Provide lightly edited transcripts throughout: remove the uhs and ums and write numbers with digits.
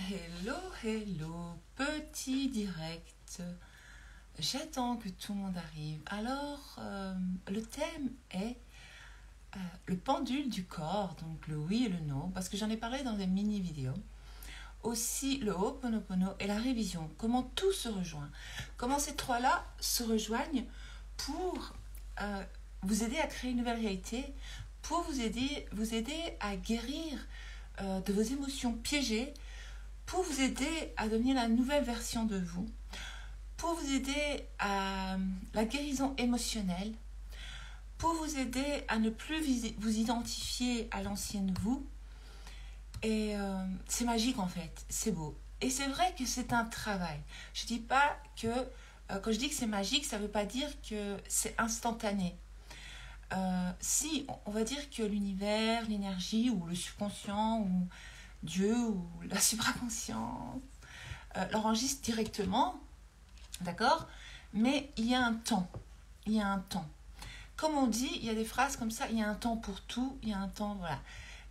Hello, hello, petit direct. J'attends que tout le monde arrive. Alors, le thème est le pendule du corps, donc le oui et le non, parce que j'en ai parlé dans des mini-vidéos. Aussi le Ho'oponopono et la révision, comment tout se rejoint. Comment ces trois-là se rejoignent pour vous aider à créer une nouvelle réalité, pour vous aider à guérir de vos émotions piégées, pour vous aider à devenir la nouvelle version de vous, pour vous aider à la guérison émotionnelle, pour vous aider à ne plus vous identifier à l'ancienne vous. Et c'est magique en fait, c'est beau. Et c'est vrai que c'est un travail. Je ne dis pas que, quand je dis que c'est magique, ça ne veut pas dire que c'est instantané. Si, on va dire que l'univers, l'énergie, ou le subconscient, ou Dieu, ou la supraconscience, l'enregistre directement, d'accord? Mais il y a un temps, il y a un temps. Comme on dit, il y a des phrases comme ça, il y a un temps pour tout, il y a un temps, voilà.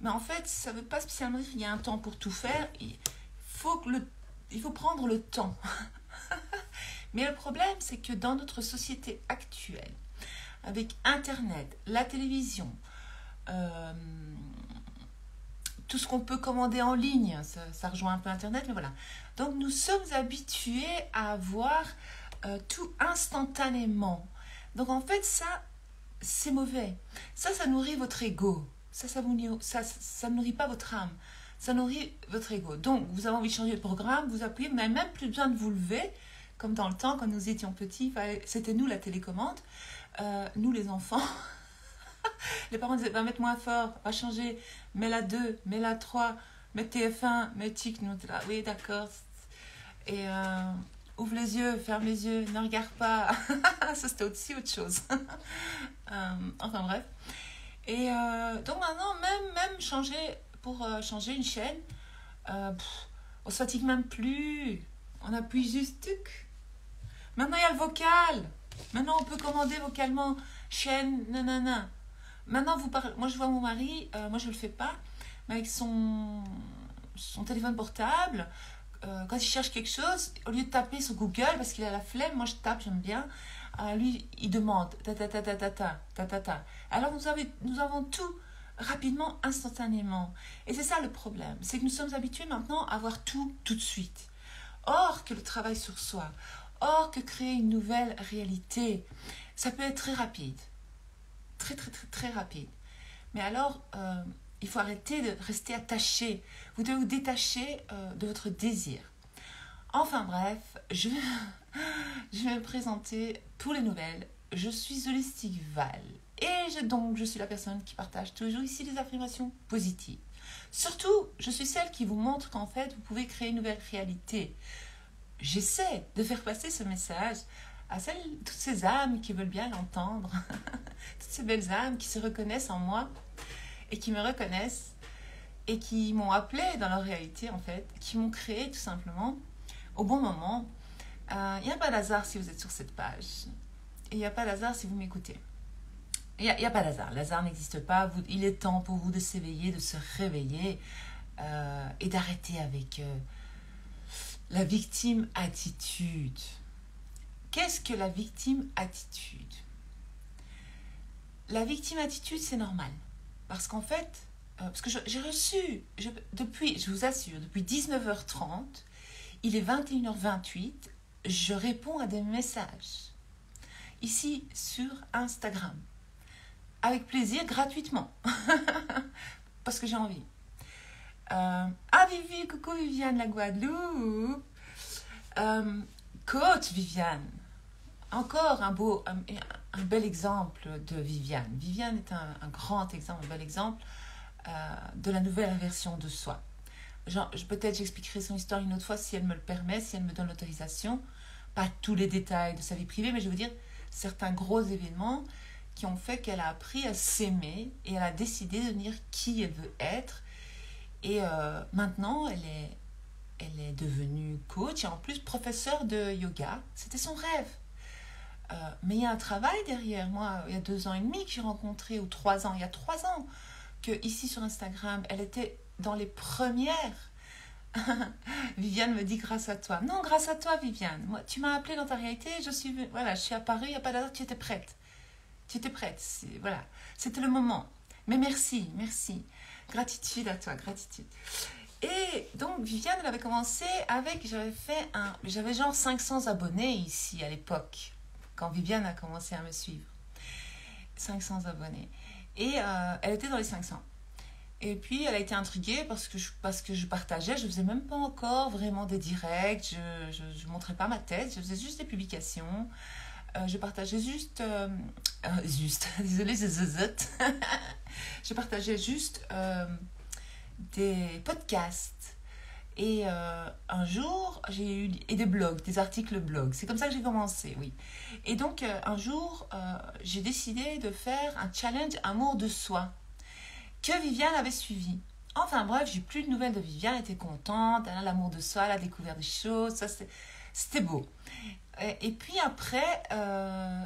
Mais en fait, ça ne veut pas spécialement dire qu'il y a un temps pour tout faire, il faut prendre le temps. Mais le problème, c'est que dans notre société actuelle, avec Internet, la télévision, tout ce qu'on peut commander en ligne, ça rejoint un peu Internet, mais voilà. Donc nous sommes habitués à avoir tout instantanément. Donc en fait, ça, c'est mauvais. Ça nourrit votre ego. Ça nourrit pas votre âme. Ça nourrit votre ego. Donc vous avez envie de changer de programme, vous appuyez, vous n'avez même plus besoin de vous lever. Comme dans le temps, quand nous étions petits, c'était nous la télécommande. Nous les enfants, les parents disaient, va mettre moins fort, va changer, mets la 2, mets la 3, mets TF1, mets TIC, nous on était là, oui d'accord. Et ouvre les yeux, ferme les yeux, ne regarde pas. Ça c'était aussi autre chose. Enfin bref. Et donc maintenant, même changer, pour changer une chaîne, on se fatigue même plus. On appuie juste tuc. Maintenant il y a le vocal. Maintenant on peut commander vocalement chaîne, nanana. Maintenant vous parlez. Moi je vois mon mari, moi je le fais pas, mais avec son téléphone portable, quand il cherche quelque chose, au lieu de taper sur Google parce qu'il a la flemme, moi je tape, j'aime bien. Lui il demande ta ta ta ta ta ta ta ta ta. Alors nous avons tout rapidement, instantanément. Et c'est ça le problème, c'est que nous sommes habitués maintenant à avoir tout de suite. Or que le travail sur soi, or que créer une nouvelle réalité, ça peut être très rapide. Très, très, très, très rapide. Mais alors, il faut arrêter de rester attaché. Vous devez vous détacher de votre désir. Enfin bref, je vais me présenter pour les nouvelles. Je suis Holistic Val. Et donc, je suis la personne qui partage toujours ici des affirmations positives. Surtout, je suis celle qui vous montre qu'en fait, vous pouvez créer une nouvelle réalité. J'essaie de faire passer ce message à toutes ces âmes qui veulent bien l'entendre, toutes ces belles âmes qui se reconnaissent en moi et qui me reconnaissent et qui m'ont appelé dans leur réalité en fait, qui m'ont créé tout simplement au bon moment. Il n'y a pas d'hasard si vous êtes sur cette page et il n'y a pas d'hasard si vous m'écoutez. Il n'y a pas d'hasard, l'hasard n'existe pas. Il est temps pour vous de s'éveiller, de se réveiller et d'arrêter avec la victime attitude. Qu'est-ce que la victime attitude? La victime attitude, c'est normal. Parce qu'en fait, parce que j'ai reçu, je vous assure, depuis 19h30, il est 21h28, je réponds à des messages. Ici, sur Instagram. Avec plaisir, gratuitement. Parce que j'ai envie. Vivi, coucou Viviane la Guadeloupe. Coach Viviane. Encore un bel exemple de Viviane. Viviane est un grand exemple, un bel exemple de la nouvelle version de soi. Peut-être j'expliquerai son histoire une autre fois si elle me le permet, si elle me donne l'autorisation. Pas tous les détails de sa vie privée, mais je veux dire certains gros événements qui ont fait qu'elle a appris à s'aimer et elle a décidé de devenir qui elle veut être. Et maintenant, elle est devenue coach et en plus professeure de yoga. C'était son rêve. Mais il y a un travail derrière. Moi, il y a 2 ans et demi que j'ai rencontré, ou 3 ans, il y a 3 ans, que ici sur Instagram, elle était dans les premières Viviane me dit grâce à toi. Non, grâce à toi, Viviane. Moi, tu m'as appelé dans ta réalité, voilà, je suis apparue, il n'y a pas d'hasard, tu étais prête. Tu étais prête, voilà. C'était le moment. Mais merci, merci. Gratitude à toi, gratitude. Et donc, Viviane, elle avait commencé avec, j'avais genre 500 abonnés ici à l'époque, quand Viviane a commencé à me suivre. 500 abonnés. Et elle était dans les 500. Et puis, elle a été intriguée parce que je partageais. Je ne faisais même pas encore vraiment des directs. Je ne montrais pas ma tête. Je faisais juste des publications. Je partageais désolée, c'est zozot. Je partageais juste des podcasts. Et un jour, j'ai eu et des blogs, des articles blogs. C'est comme ça que j'ai commencé, oui. Et donc, un jour, j'ai décidé de faire un challenge amour de soi que Viviane avait suivi. Enfin bref, j'ai plus de nouvelles de Viviane, elle était contente, elle a l'amour de soi, elle a découvert des choses, ça c'était beau. Et puis après,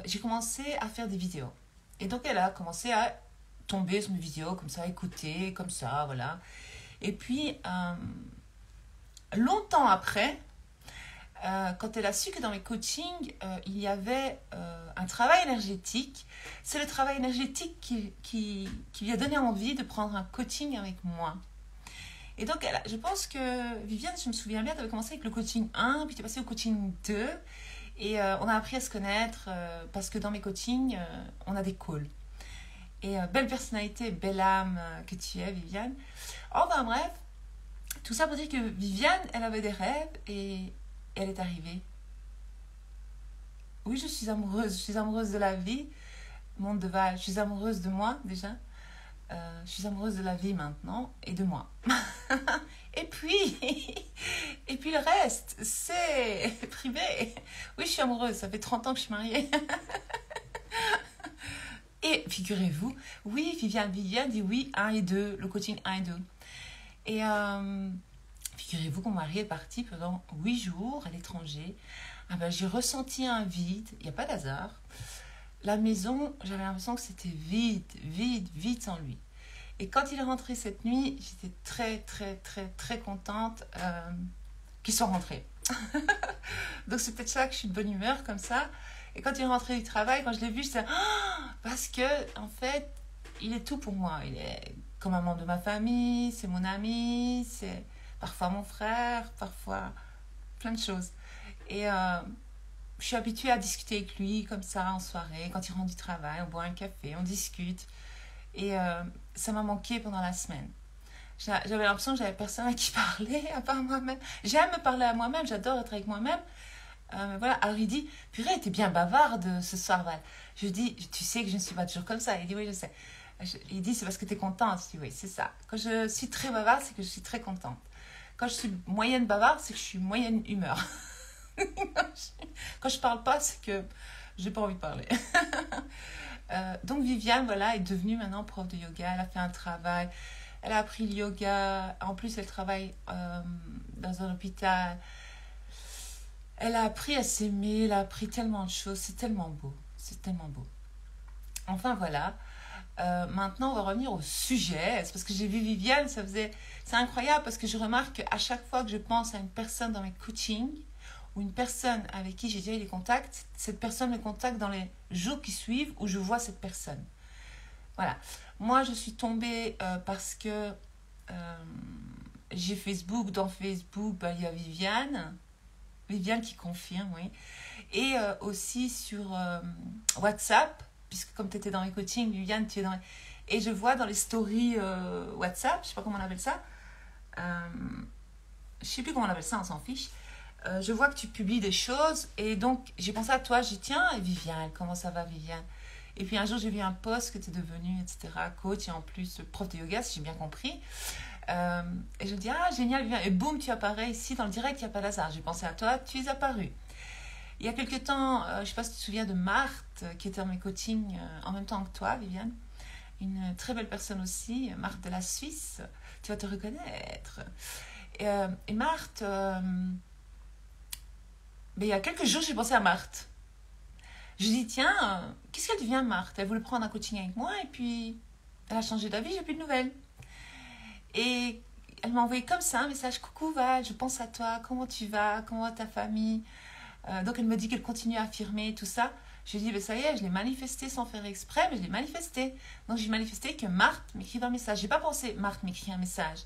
j'ai commencé à faire des vidéos. Et donc elle a commencé à tomber sur mes vidéos, comme ça, écouter, comme ça, voilà. Et puis, longtemps après, quand elle a su que dans mes coachings, il y avait un travail énergétique, c'est le travail énergétique qui lui a donné envie de prendre un coaching avec moi. Et donc, je pense que Viviane, je me souviens bien, tu avais commencé avec le coaching 1, puis tu es passé au coaching 2, et on a appris à se connaître, parce que dans mes coachings, on a des calls. Et belle personnalité, belle âme que tu es, Viviane. Enfin bref, tout ça pour dire que Viviane, elle avait des rêves, et elle est arrivée. Oui, je suis amoureuse de la vie. Monde de Val, je suis amoureuse de moi déjà. Je suis amoureuse de la vie maintenant et de moi. et puis le reste, c'est privé. Oui, je suis amoureuse, ça fait 30 ans que je suis mariée. Et figurez-vous, oui, Viviane dit oui, 1 et 2, le coaching 1 et 2. Et figurez-vous que mon mari est parti pendant 8 jours à l'étranger. Ah ben, j'ai ressenti un vide, il n'y a pas d'hasard. La maison, j'avais l'impression que c'était vide sans lui. Et quand il est rentré cette nuit, j'étais très contente qu'il soit rentré. Donc c'est peut-être ça que je suis de bonne humeur comme ça. Et quand il est rentré du travail, quand je l'ai vu, j'étais parce que en fait, il est tout pour moi. Il est comme un membre de ma famille, c'est mon ami, c'est parfois mon frère, parfois plein de choses. Et je suis habituée à discuter avec lui comme ça en soirée. Quand il rentre du travail, on boit un café, on discute. Et ça m'a manqué pendant la semaine. J'avais l'impression que j'avais personne à qui parler, à part moi-même. J'aime me parler à moi-même, j'adore être avec moi-même. Mais voilà, alors il dit, purée, t'es bien bavarde ce soir, Val. Je dis, tu sais que je ne suis pas toujours comme ça. Il dit, oui, je sais. Il dit, c'est parce que t'es contente. Je dis, oui, c'est ça. Quand je suis très bavarde, c'est que je suis très contente. Quand je suis moyenne bavarde, c'est que je suis moyenne humeur. Quand je parle pas, c'est que j'ai pas envie de parler. Donc Viviane, voilà, est devenue maintenant prof de yoga. Elle a fait un travail. Elle a appris le yoga. En plus, elle travaille dans un hôpital. Elle a appris à s'aimer. Elle a appris tellement de choses. C'est tellement beau. C'est tellement beau. Enfin, voilà. Maintenant, on va revenir au sujet. C'est parce que j'ai vu Viviane, c'est incroyable parce que je remarque qu'à chaque fois que je pense à une personne dans mes coachings ou une personne avec qui j'ai déjà eu des contacts, cette personne me contacte dans les jours qui suivent où je vois cette personne. Voilà. Moi, je suis tombée parce que j'ai Facebook. Dans Facebook, il y a Viviane qui confirme, oui. Et aussi sur WhatsApp, puisque comme tu étais dans mes coachings, Viviane, tu es dans... Et je vois dans les stories WhatsApp, je ne sais pas comment on appelle ça, je ne sais plus comment on appelle ça, on s'en fiche. Je vois que tu publies des choses, et donc j'ai pensé à toi, j'ai dit tiens, Viviane, comment ça va Viviane? Et puis un jour j'ai vu un post que tu es devenue, etc., coach, et en plus prof de yoga, si j'ai bien compris. Et je me dis, ah génial Viviane, et boum, tu apparais ici dans le direct, il n'y a pas d'hasard. J'ai pensé à toi, tu es apparue. Il y a quelques temps, je ne sais pas si tu te souviens de Marthe, qui était dans mes coachings en même temps que toi, Viviane. Une très belle personne aussi, Marthe de la Suisse. Tu vas te reconnaître. Et Marthe, il y a quelques jours, j'ai pensé à Marthe. Je dis, tiens, qu'est-ce qu'elle devient Marthe? Elle voulait prendre un coaching avec moi et puis elle a changé d'avis, j'ai plus de nouvelles. Et elle m'a envoyé comme ça un message. Coucou Val, je pense à toi, comment tu vas, comment va ta famille? Donc elle me dit qu'elle continue à affirmer tout ça. Je lui ai dit, ben ça y est, je l'ai manifesté sans faire exprès, mais je l'ai manifesté. Donc j'ai manifesté que Marthe m'écrive un message. J'ai pas pensé, Marthe m'écrit un message.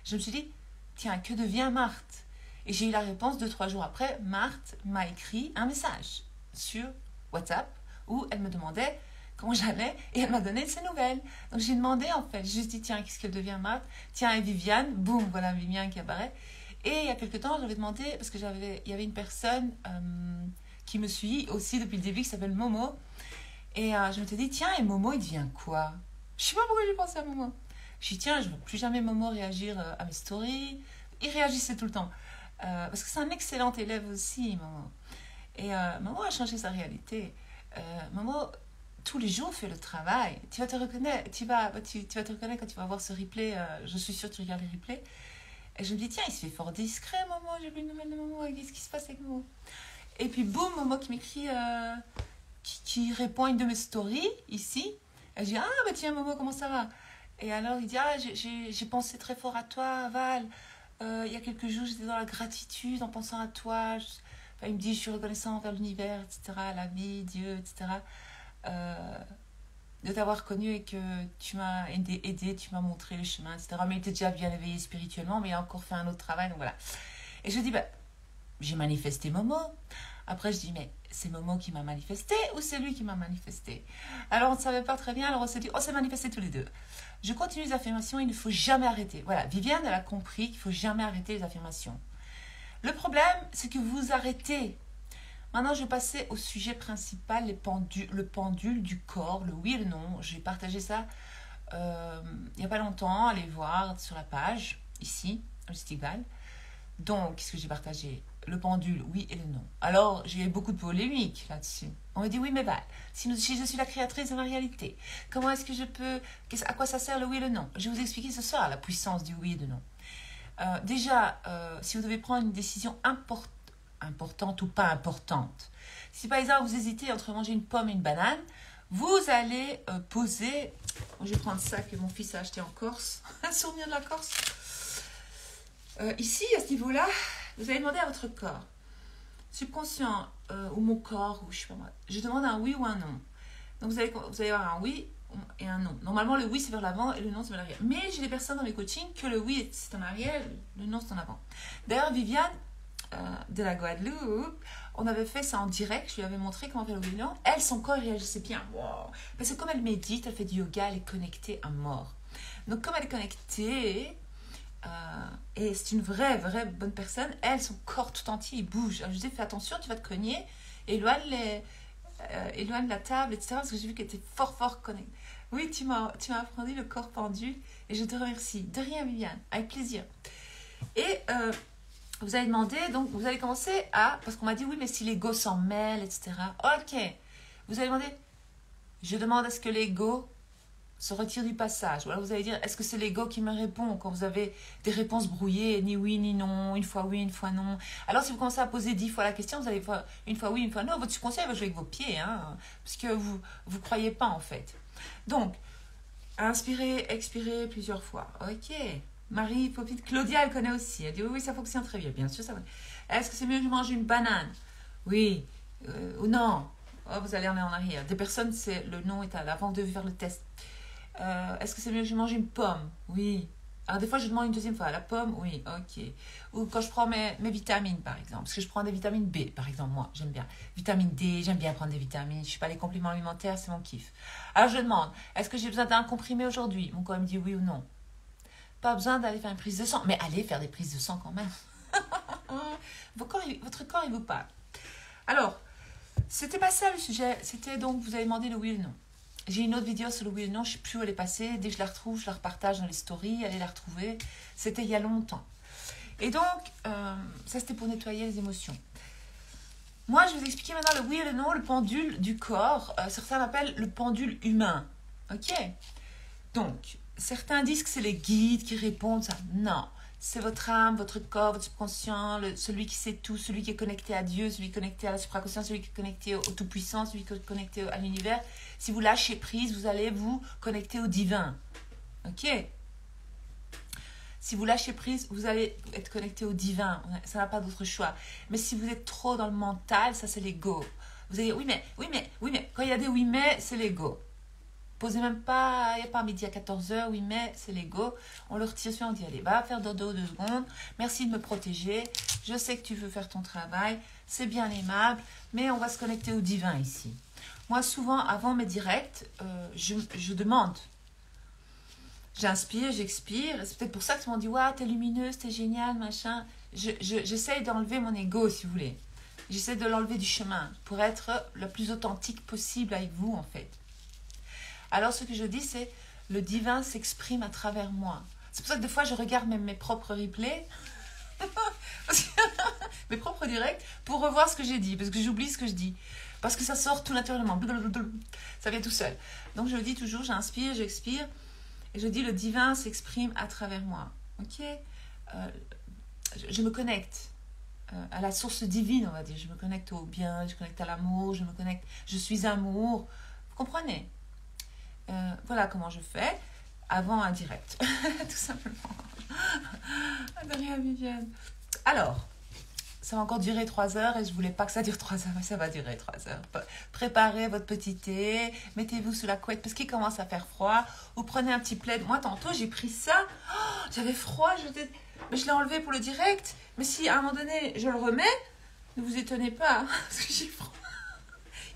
Je me suis dit, tiens, que devient Marthe? Et j'ai eu la réponse 2-3 jours après. Marthe m'a écrit un message sur WhatsApp où elle me demandait comment j'allais et elle m'a donné ses nouvelles. Donc j'ai demandé en fait, j'ai juste dit, tiens, qu'est-ce qu'elle devient Marthe? Tiens, et Viviane, boum, voilà Viviane qui apparaît. Et il y a quelque temps, j'avais demandé, parce qu'il y avait une personne qui me suit aussi depuis le début, qui s'appelle Momo. Et je me suis dit, tiens, et Momo, il devient quoi? Je sais pas pourquoi j'ai pensé à Momo. Je dis, tiens, je ne veux plus jamais Momo réagir à mes stories. Il réagissait tout le temps. Parce que c'est un excellent élève aussi, Momo. Et Momo a changé sa réalité. Momo, tous les jours, fait le travail. Tu vas te reconnaître, tu vas te reconnaître quand tu vas voir ce replay. Je suis sûre que tu regardes les replays. Et je me dis, tiens, il se fait fort discret, Momo. J'ai plus une nouvelle de Momo. Qu'est-ce qui se passe avec Momo? Et puis, boum, Momo qui m'écrit, qui répond à une de mes stories, ici. Et je dis, ah, bah tiens, Momo, comment ça va? Et alors, il dit, ah, j'ai pensé très fort à toi, Val. Il y a quelques jours, j'étais dans la gratitude en pensant à toi. Enfin, il me dit, je suis reconnaissant envers l'univers, etc., la vie, Dieu, etc. De t'avoir connu et que tu m'as aidé, tu m'as montré le chemin, etc. Mais il était déjà bien éveillé spirituellement, mais il a encore fait un autre travail, donc voilà. Et je dis, bah, j'ai manifesté Momo. Après, je dis, mais c'est Momo qui m'a manifesté ou c'est lui qui m'a manifesté? Alors, on ne savait pas très bien, alors on s'est dit, on s'est manifesté tous les deux. Je continue les affirmations, il ne faut jamais arrêter. Voilà, Viviane, elle a compris qu'il ne faut jamais arrêter les affirmations. Le problème, c'est que vous arrêtez. Maintenant, je vais passer au sujet principal, le pendule du corps, le oui et le non. Je vais partager ça il n'y a pas longtemps. Allez voir sur la page, ici, Holistic Val. Donc, qu'est-ce que j'ai partagé? Le pendule, oui et le non. Alors, j'ai eu beaucoup de polémiques là-dessus. On me dit, oui, mais Val, si je suis la créatrice de ma réalité, comment est-ce que je peux... À quoi ça sert le oui et le non? Je vais vous expliquer ce soir la puissance du oui et du non. Déjà, si vous devez prendre une décision importante ou pas importante, si par exemple vous hésitez entre manger une pomme et une banane, vous allez poser... Je vais prendre ça que mon fils a acheté en Corse, un souvenir de la Corse. Ici, à ce niveau-là, vous allez demander à votre corps, subconscient ou mon corps, ou je sais pas moi, je demande un oui ou un non. Donc vous allez avoir un oui et un non. Normalement, le oui c'est vers l'avant et le non c'est vers l'arrière. Mais j'ai des personnes dans mes coachings que le oui c'est en arrière, le non c'est en avant. D'ailleurs, Viviane de la Guadeloupe, on avait fait ça en direct, je lui avais montré comment faire le oui et le non. Elle, son corps réagissait bien. Wow. Parce que comme elle médite, elle fait du yoga, elle est connectée à mort. Donc comme elle est connectée... et c'est une vraie bonne personne, elle, son corps tout entier, il bouge. Alors je lui dis, fais attention, tu vas te cogner, éloigne la table, etc. Parce que j'ai vu qu'elle était fort connectée. Oui, tu m'as appris le corps pendu et je te remercie. De rien, Viviane, avec plaisir. Et vous allez demander, donc vous allez commencer parce qu'on m'a dit, oui, mais si l'ego s'en mêle, etc. Ok, vous allez demander, je demande à ce que l'ego se retire du passage. Ou alors vous allez dire, est-ce que c'est l'ego qui me répond quand vous avez des réponses brouillées, ni oui, ni non, une fois oui, une fois non. Alors si vous commencez à poser 10 fois la question, vous allez faire une fois oui, une fois non, votre subconscient va jouer avec vos pieds, hein, parce que vous ne croyez pas en fait. Donc, inspirez, expirez plusieurs fois. Ok. Marie, Popite, Claudia, elle connaît aussi. Elle dit, oui, ça fonctionne très bien. Bien sûr, ça va. Est-ce que c'est mieux que je mange une banane? Oui. Ou non? Oh, vous allez en arrière. Des personnes, le non est à l'avant, vous devez faire le test. Est-ce que c'est mieux que je mange une pomme? Oui. Alors des fois je demande une deuxième fois. La pomme? Oui, ok. Ou quand je prends mes vitamines par exemple. Parce que je prends des vitamines B par exemple. Moi j'aime bien. Vitamine D, j'aime bien prendre des vitamines. Je ne suis pas les compléments alimentaires, c'est mon kiff. Alors je demande, est-ce que j'ai besoin d'un comprimé aujourd'hui? Mon corps me dit oui ou non. Pas besoin d'aller faire une prise de sang. Mais allez faire des prises de sang quand même. Votre corps il vous parle. Alors, c'était pas ça le sujet. C'était donc vous avez demandé le oui ou non. J'ai une autre vidéo sur le oui et non, je ne sais plus où elle est passée. Dès que je la retrouve, je la repartage dans les stories. Allez la retrouver. C'était il y a longtemps. Et donc, ça c'était pour nettoyer les émotions. Moi, je vais vous expliquer maintenant le oui et le non, le pendule du corps. Certains l'appellent le pendule humain. Ok? Donc, certains disent que c'est les guides qui répondent ça. Non. C'est votre âme, votre corps, votre subconscient, celui qui sait tout, celui qui est connecté à Dieu, celui qui est connecté à la supraconscience, celui qui est connecté au Tout-Puissant, celui qui est connecté à l'univers. Si vous lâchez prise, vous allez vous connecter au divin. Ok? Si vous lâchez prise, vous allez être connecté au divin. Ça n'a pas d'autre choix. Mais si vous êtes trop dans le mental, ça c'est l'ego. Vous allez dire oui mais, oui mais, oui mais. Quand il y a des oui mais, c'est l'ego. Posez même pas, il n'y a pas midi à 14h, oui mais, c'est l'ego. On le retire sur, on dit allez, va faire dodo 2 secondes. Merci de me protéger. Je sais que tu veux faire ton travail. C'est bien aimable. Mais on va se connecter au divin ici. Moi, souvent, avant mes directs, je demande. J'inspire, j'expire. C'est peut-être pour ça que tout le monde dit « Waouh, t'es lumineuse, t'es génial, machin ». J'essaye d'enlever mon ego, si vous voulez. J'essaie de l'enlever du chemin pour être le plus authentique possible avec vous, en fait. Alors, ce que je dis, c'est « Le divin s'exprime à travers moi ». C'est pour ça que des fois, je regarde même mes propres replays, mes propres directs, pour revoir ce que j'ai dit, parce que j'oublie ce que je dis. Parce que ça sort tout naturellement. Ça vient tout seul. Donc, je le dis toujours, j'inspire, j'expire. Et je dis, le divin s'exprime à travers moi. Ok, je me connecte à la source divine, on va dire. Je me connecte au bien, je me connecte à l'amour, je me connecte, je suis amour. Vous comprenez? Voilà comment je fais avant un direct. Tout simplement. Adrien Viviane. Alors, ça va encore durer 3 heures et je voulais pas que ça dure 3 heures, mais ça va durer 3 heures. Préparez votre petit thé, mettez-vous sous la couette parce qu'il commence à faire froid. Vous prenez un petit plaid. Moi, tantôt, j'ai pris ça. Oh, j'avais froid, mais je l'ai enlevé pour le direct. Mais si à un moment donné, je le remets, ne vous étonnez pas, hein, parce que j'ai froid.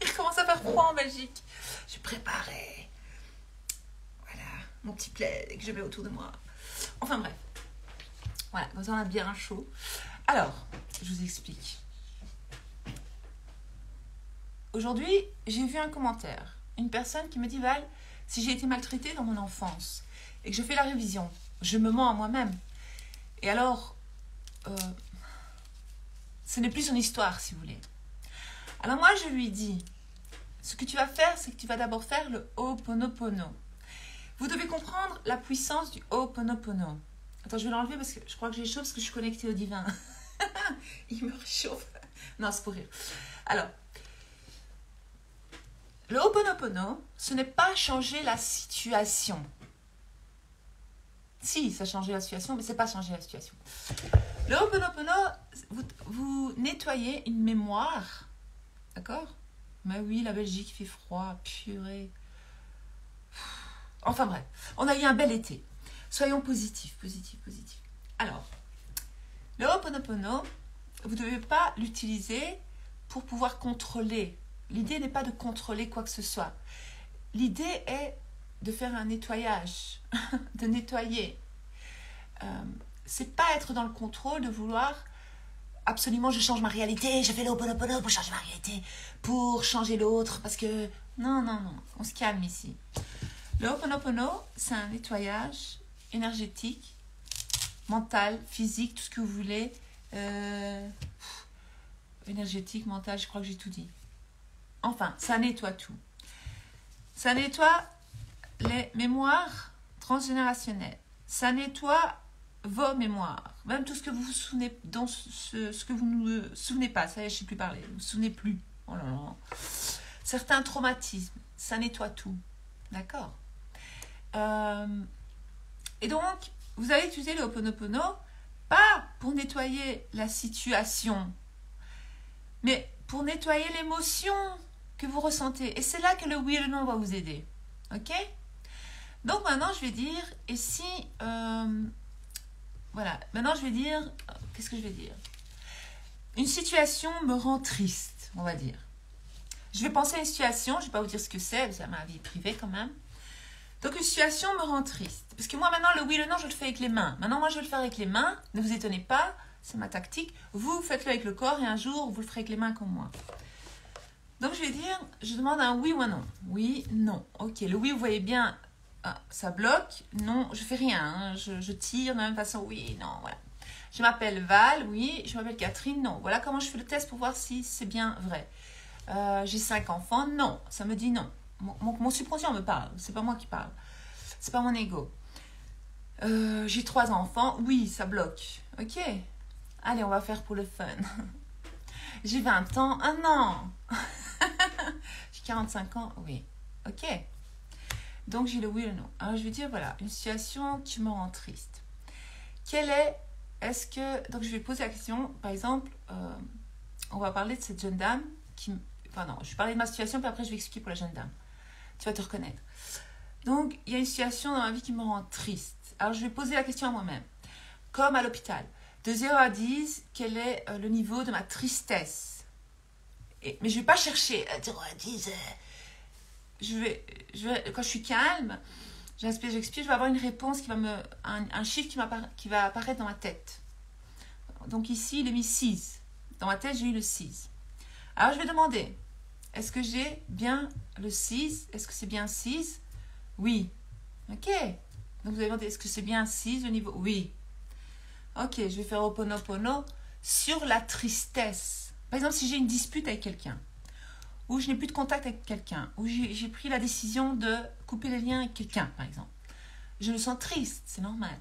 Il commence à faire froid en Belgique. J'ai préparé, voilà, mon petit plaid que je mets autour de moi. Enfin bref, voilà, comme ça on a bien chaud. Alors, je vous explique. Aujourd'hui, j'ai vu un commentaire. Une personne qui me dit « Val, si j'ai été maltraitée dans mon enfance et que je fais la révision, je me mens à moi-même. Et alors, ce n'est plus son histoire, si vous voulez. » Alors moi, je lui dis, ce que tu vas faire, c'est que tu vas d'abord faire le Ho'oponopono. Vous devez comprendre la puissance du Ho'oponopono. Attends, je vais l'enlever parce que je crois que j'ai chaud parce que je suis connectée au divin. Il me réchauffe. Non, c'est pour rire. Alors, le Ho'oponopono, ce n'est pas changer la situation. Si, ça change la situation, mais ce n'est pas changer la situation. Le Ho'oponopono, vous nettoyez une mémoire. D'accord? Mais oui, la Belgique fait froid, purée. Enfin bref, on a eu un bel été. Soyons positifs, positifs, positifs. Alors, le Ho'oponopono, vous ne devez pas l'utiliser pour pouvoir contrôler. L'idée n'est pas de contrôler quoi que ce soit. L'idée est de faire un nettoyage, de nettoyer. C'est pas être dans le contrôle, de vouloir absolument je change ma réalité, je fais le Ho'oponopono pour changer ma réalité, pour changer l'autre, parce que non, non, non, on se calme ici. Le Ho'oponopono, c'est un nettoyage énergétique, mental, physique, tout ce que vous voulez. Énergétique, mental, je crois que j'ai tout dit. Enfin, ça nettoie tout. Ça nettoie les mémoires transgénérationnelles. Ça nettoie vos mémoires. Même tout ce que vous vous souvenez, dans ce que vous ne vous souvenez pas. Ça y est, je ne sais plus parler. Vous ne vous souvenez plus. Oh là là. Certains traumatismes. Ça nettoie tout. D'accord? Et donc, vous allez utiliser le Ho'oponopono pas pour nettoyer la situation, mais pour nettoyer l'émotion que vous ressentez. Et c'est là que le oui et le non va vous aider. Ok? Donc maintenant, je vais dire, et si... voilà, maintenant je vais dire... Qu'est-ce que je vais dire? Une situation me rend triste, on va dire. Je vais penser à une situation, je ne vais pas vous dire ce que c'est ma vie privée quand même. Donc une situation me rend triste. Parce que moi maintenant, le oui et le non, je le fais avec les mains. Maintenant, moi je vais le faire avec les mains. Ne vous étonnez pas, c'est ma tactique. Vous faites-le avec le corps et un jour, vous le ferez avec les mains comme moi. Donc je vais dire, je demande un oui ou un non. Oui, non. Ok, le oui, vous voyez bien, ça bloque. Non, je fais rien. Hein. Je tire de la même façon. Oui, non, voilà. Je m'appelle Val, oui. Je m'appelle Catherine, non. Voilà comment je fais le test pour voir si c'est bien vrai. J'ai 5 enfants, non. Ça me dit non. Mon subconscient me parle. C'est pas moi qui parle. C'est pas mon ego. J'ai 3 enfants, oui, ça bloque. Ok. Allez, on va faire pour le fun. J'ai 20 ans, un an. J'ai 45 ans, oui. Ok. Donc, j'ai le oui ou le non. Alors, je vais dire, voilà, une situation qui me rend triste. est-ce que, donc je vais poser la question, par exemple, on va parler de cette jeune dame enfin non, je vais parler de ma situation, puis après je vais expliquer pour la jeune dame. Tu vas te reconnaître. Donc, il y a une situation dans ma vie qui me rend triste. Alors, je vais poser la question à moi-même. Comme à l'hôpital, de 0 à 10, quel est le niveau de ma tristesse? Mais je ne vais pas chercher 0 à 10. Quand je suis calme, j'explique, je vais avoir une réponse qui va un chiffre qui va apparaître dans ma tête. Donc ici, il est mis 6. Dans ma tête, j'ai eu le 6. Alors, je vais demander, est-ce que j'ai bien le 6? Est-ce que c'est bien 6? Oui. Ok. Donc, vous allez demander, est-ce que c'est bien 6 le niveau? Oui. Ok, je vais faire Ho'oponopono sur la tristesse. Par exemple, si j'ai une dispute avec quelqu'un, ou je n'ai plus de contact avec quelqu'un, ou j'ai pris la décision de couper les liens avec quelqu'un, par exemple. Je me sens triste, c'est normal.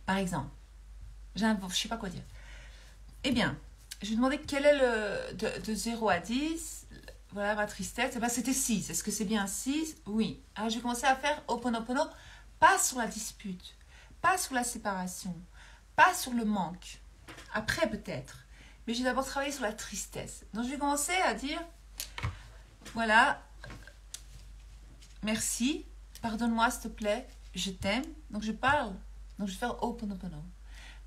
Par exemple, je ne sais pas quoi dire. Eh bien, je vais demander quel est de 0 à 10, voilà ma tristesse. Eh bien, c'était 6. Est-ce que c'est bien 6? Oui. Alors, je vais commencer à faire Ho'oponopono, pas sur la dispute, pas sur la séparation, pas sur le manque. Après, peut-être. Mais je vais d'abord travailler sur la tristesse. Donc, je vais commencer à dire, voilà, merci, pardonne-moi, s'il te plaît, je t'aime. Donc, je parle. Donc, je vais faire Ho'oponopono.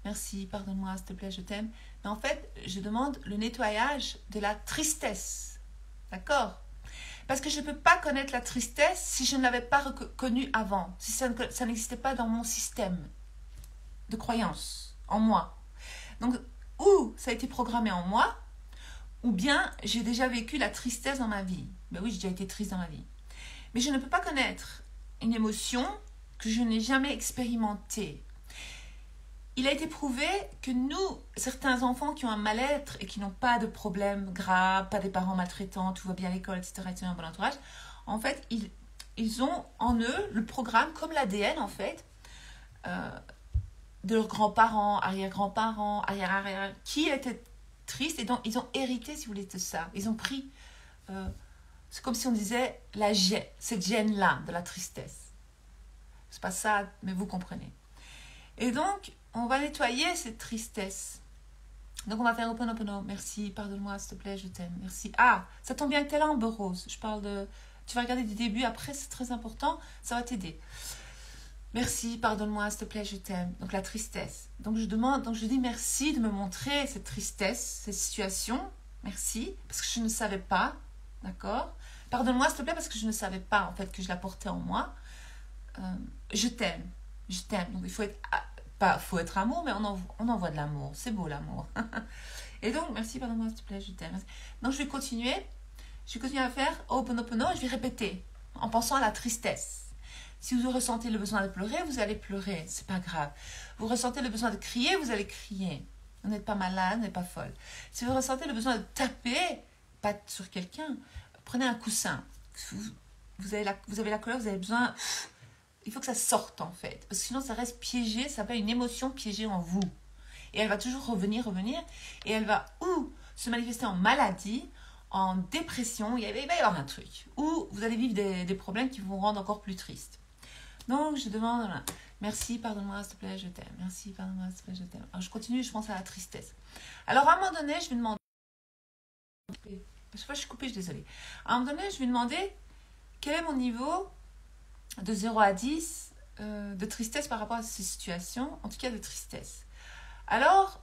Merci, pardonne-moi, s'il te plaît, je t'aime. Mais en fait, je demande le nettoyage de la tristesse. D'accord? Parce que je ne peux pas connaître la tristesse si je ne l'avais pas reconnue avant. Si ça n'existait pas dans mon système de croyance, en moi. Donc, ou ça a été programmé en moi, ou bien j'ai déjà vécu la tristesse dans ma vie. Ben oui, j'ai déjà été triste dans ma vie. Mais je ne peux pas connaître une émotion que je n'ai jamais expérimentée. Il a été prouvé que nous, certains enfants qui ont un mal-être et qui n'ont pas de problème grave, pas des parents maltraitants, tout va bien à l'école, etc., un bon entourage, en fait, ils ont en eux le programme, comme l'ADN, en fait, de leurs grands-parents, arrière-grands-parents, arrière-arrière, qui étaient tristes, et donc ils ont hérité, si vous voulez, de ça. Ils ont pris, c'est comme si on disait, cette gêne-là, de la tristesse. C'est pas ça, mais vous comprenez. Et donc, on va nettoyer cette tristesse. Donc, on va faire Ho'oponopono. Merci, pardonne-moi, s'il te plaît, je t'aime. Merci. Ah, ça tombe bien que t'es là, Amber Rose. Je parle de... Tu vas regarder du début, après, c'est très important. Ça va t'aider. Merci, pardonne-moi, s'il te plaît, je t'aime. Donc, la tristesse. Donc, je dis merci de me montrer cette tristesse, cette situation. Merci, parce que je ne savais pas. D'accord? Pardonne-moi, s'il te plaît, parce que je ne savais pas, en fait, que je la portais en moi. Je t'aime. Je t'aime. Donc, il faut être amour, mais on envoie de l'amour. C'est beau, l'amour. Et donc, merci, pardonne-moi, s'il te plaît, je t'aime. Donc, je vais continuer à faire Ho'oponopono et je vais répéter en pensant à la tristesse. Si vous ressentez le besoin de pleurer, vous allez pleurer. C'est pas grave. Vous ressentez le besoin de crier, vous allez crier. Vous n'êtes pas malade, vous n'êtes pas folle. Si vous ressentez le besoin de taper, pas sur quelqu'un, prenez un coussin. Vous avez la colère, vous avez besoin... Il faut que ça sorte, en fait. Parce que sinon, ça reste piégé. Ça s'appelle une émotion piégée en vous. Et elle va toujours revenir. Et elle va ou se manifester en maladie, en dépression. Il va y avoir un truc. Ou vous allez vivre des problèmes qui vous rendre encore plus triste. Donc, je demande... Merci, pardonne-moi, s'il te plaît, je t'aime. Merci, pardonne-moi, s'il te plaît, je t'aime. Alors, je continue, je pense à la tristesse. Alors, à un moment donné, je vais demander... Chaque fois, je suis coupée, je suis désolée. À un moment donné, je vais demander quel est mon niveau... de 0 à 10 de tristesse par rapport à ces situations, en tout cas de tristesse. Alors,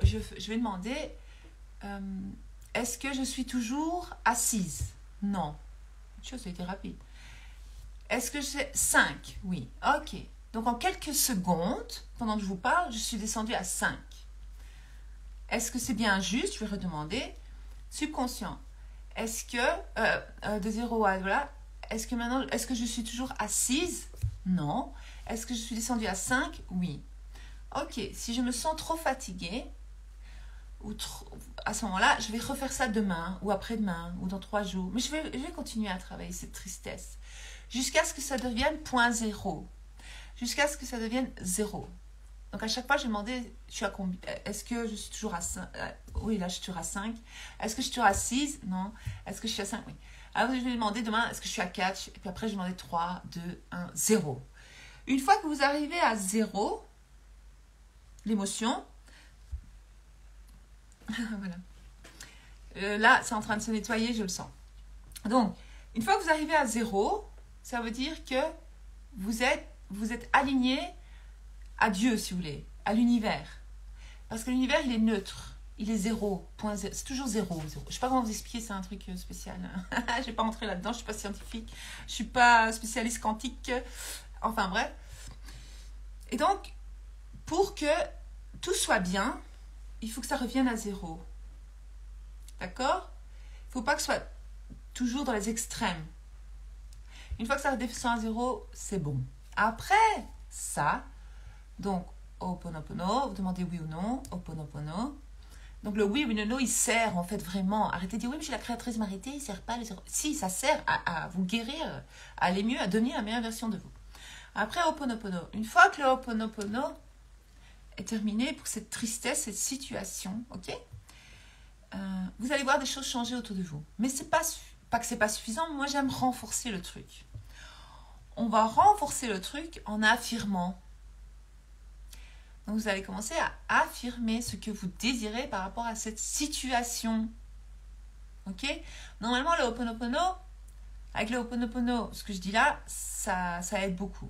je vais demander, est-ce que je suis toujours assise? Non. Une chose, ça a été rapide. Est-ce que j'ai 5? Oui. Ok. Donc, en quelques secondes, pendant que je vous parle, je suis descendue à 5. Est-ce que c'est bien juste? Je vais redemander. Subconscient. Est-ce que, de 0 à... Voilà. Est-ce que je suis toujours assise? Non. Est-ce que je suis descendue à 5? Oui. Ok, si je me sens trop fatiguée, à ce moment-là, je vais refaire ça demain, ou après-demain, ou dans 3 jours. Mais je vais continuer à travailler cette tristesse. Jusqu'à ce que ça devienne 0.0. Jusqu'à ce que ça devienne 0. Donc à chaque fois, je vais demander, est-ce que je suis toujours à 5? Oui, là, je suis toujours à 5. Est-ce que je suis toujours à 6? Non. Est-ce que je suis à 5? Oui. Alors, je vais demander demain, est-ce que je suis à 4? Et puis après, je vais demander 3, 2, 1, 0. Une fois que vous arrivez à 0, l'émotion. Voilà. Là, c'est en train de se nettoyer, je le sens. Donc, une fois que vous arrivez à 0, ça veut dire que vous êtes aligné à Dieu, si vous voulez, à l'univers. Parce que l'univers, il est neutre. Il est 0, point 0. C'est toujours 0, 0. Je ne sais pas comment vous expliquer, c'est un truc spécial. Je ne vais pas rentrer là-dedans, je ne suis pas scientifique. Je ne suis pas spécialiste quantique. Enfin, bref. Et donc, pour que tout soit bien, il faut que ça revienne à 0. D'accord? Il ne faut pas que ce soit toujours dans les extrêmes. Une fois que ça redescend à 0, c'est bon. Après ça, donc, Ho'oponopono, vous demandez oui ou non, Ho'oponopono. Donc le oui ou le non, il sert en fait vraiment. Arrêtez de dire oui, mais je suis la créatrice, m'arrêtez, il ne sert pas. Si, ça sert à vous guérir, à aller mieux, à devenir la meilleure version de vous. Après Ho'oponopono, une fois que le Ho'oponopono est terminé pour cette tristesse, cette situation, ok, vous allez voir des choses changer autour de vous. Mais c'est pas que c'est pas suffisant, moi j'aime renforcer le truc. On va renforcer le truc en affirmant. Donc vous allez commencer à affirmer ce que vous désirez par rapport à cette situation. Ok? Normalement, le Ho'oponopono, avec le Ho'oponopono, ce que je dis là, ça aide beaucoup.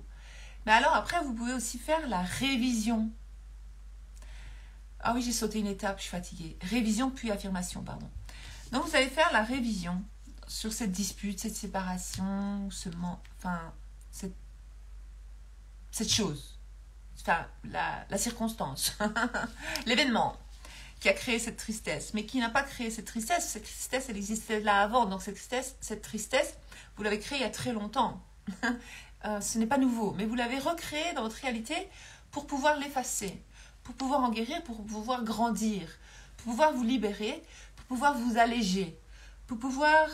Mais alors après, vous pouvez aussi faire la révision. Ah oui, j'ai sauté une étape, je suis fatiguée. Révision puis affirmation, pardon. Donc vous allez faire la révision sur cette dispute, cette séparation, cette chose. Enfin, la circonstance, l'événement qui a créé cette tristesse, mais qui n'a pas créé cette tristesse. Cette tristesse, elle existait là avant. Donc cette tristesse, vous l'avez créée il y a très longtemps. Ce n'est pas nouveau, mais vous l'avez recréée dans votre réalité pour pouvoir l'effacer, pour pouvoir en guérir, pour pouvoir grandir, pour pouvoir vous libérer, pour pouvoir vous alléger, pour pouvoir...